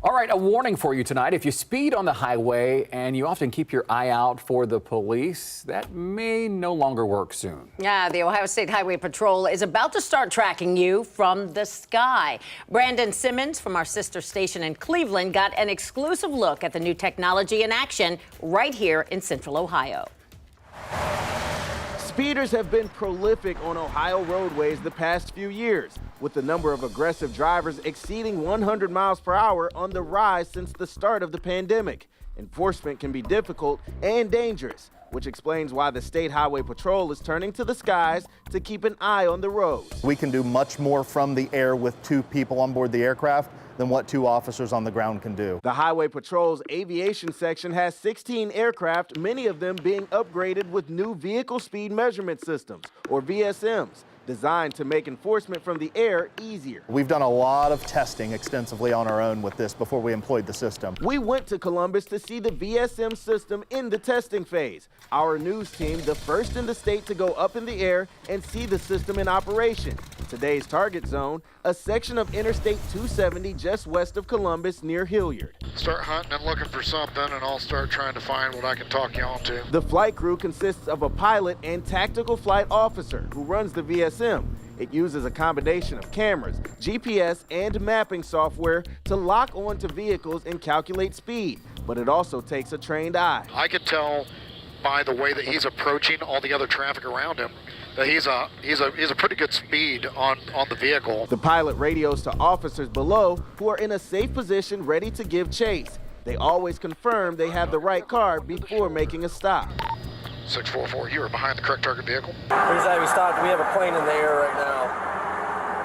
All right, a warning for you tonight. If you speed on the highway and you often keep your eye out for the police, that may no longer work soon. Yeah, the Ohio State Highway Patrol is about to start tracking you from the sky. Brandon Simmons from our sister station in Cleveland got an exclusive look at the new technology in action right here in Central Ohio. Speeders have been prolific on Ohio roadways the past few years, with the number of aggressive drivers exceeding 100 miles per hour on the rise since the start of the pandemic. Enforcement can be difficult and dangerous, which explains why the State Highway Patrol is turning to the skies to keep an eye on the roads. We can do much more from the air with 2 people on board the aircraft than what 2 officers on the ground can do. The Highway Patrol's aviation section has 16 aircraft, many of them being upgraded with new vehicle speed measurement systems, or VSMs, designed to make enforcement from the air easier. We've done a lot of testing extensively on our own with this before we employed the system. We went to Columbus to see the VSM system in the testing phase. Our news team, the first in the state to go up in the air and see the system in operation. Today's target zone, a section of Interstate 270 just west of Columbus near Hilliard. Start hunting and looking for something, and I'll start trying to find what I can talk you on to. The flight crew consists of a pilot and tactical flight officer who runs the VSM. It uses a combination of cameras, GPS, and mapping software to lock onto vehicles and calculate speed, but it also takes a trained eye. I could tell by the way that he's approaching all the other traffic around him that he's a pretty good speed on the vehicle. The pilot radios to officers below who are in a safe position ready to give chase. They always confirm they have the right car before making a stop. 644, you are behind the correct target vehicle. Here's how we stopped. We have a plane in the air right now.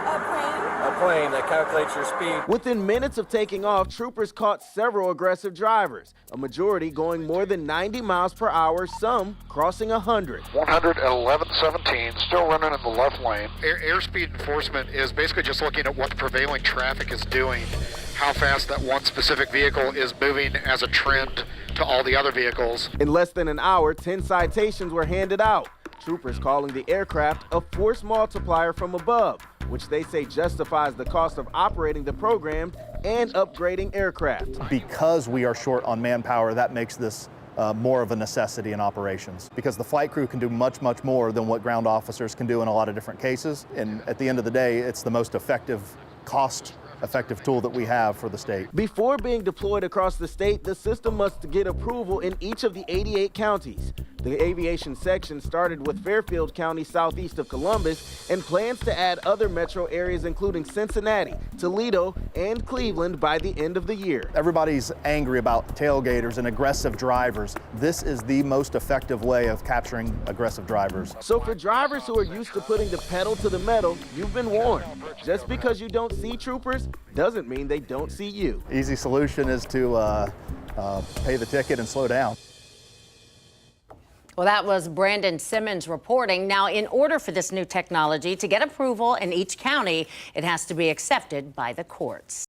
A plane? A plane that calculates your speed. Within minutes of taking off, troopers caught several aggressive drivers, a majority going more than 90 miles per hour, some crossing 100. 111.17, still running in the left lane. Airspeed enforcement is basically just looking at what the prevailing traffic is doing, how fast that one specific vehicle is moving as a trend to all the other vehicles. In less than an hour, 10 citations were handed out. Troopers calling the aircraft a force multiplier from above, which they say justifies the cost of operating the program and upgrading aircraft. Because we are short on manpower, that makes this more of a necessity in operations, because the flight crew can do much more than what ground officers can do in a lot of different cases. And at the end of the day, it's the most cost-effective tool that we have for the state. Before being deployed across the state, the system must get approval in each of the 88 counties. The aviation section started with Fairfield County southeast of Columbus and plans to add other metro areas including Cincinnati, Toledo, and Cleveland by the end of the year. Everybody's angry about tailgaters and aggressive drivers. This is the most effective way of capturing aggressive drivers. So for drivers who are used to putting the pedal to the metal, you've been warned. Just because you don't see troopers doesn't mean they don't see you. Easy solution is to pay the ticket and slow down. Well, that was Brandon Simmons reporting. Now, in order for this new technology to get approval in each county, it has to be accepted by the courts.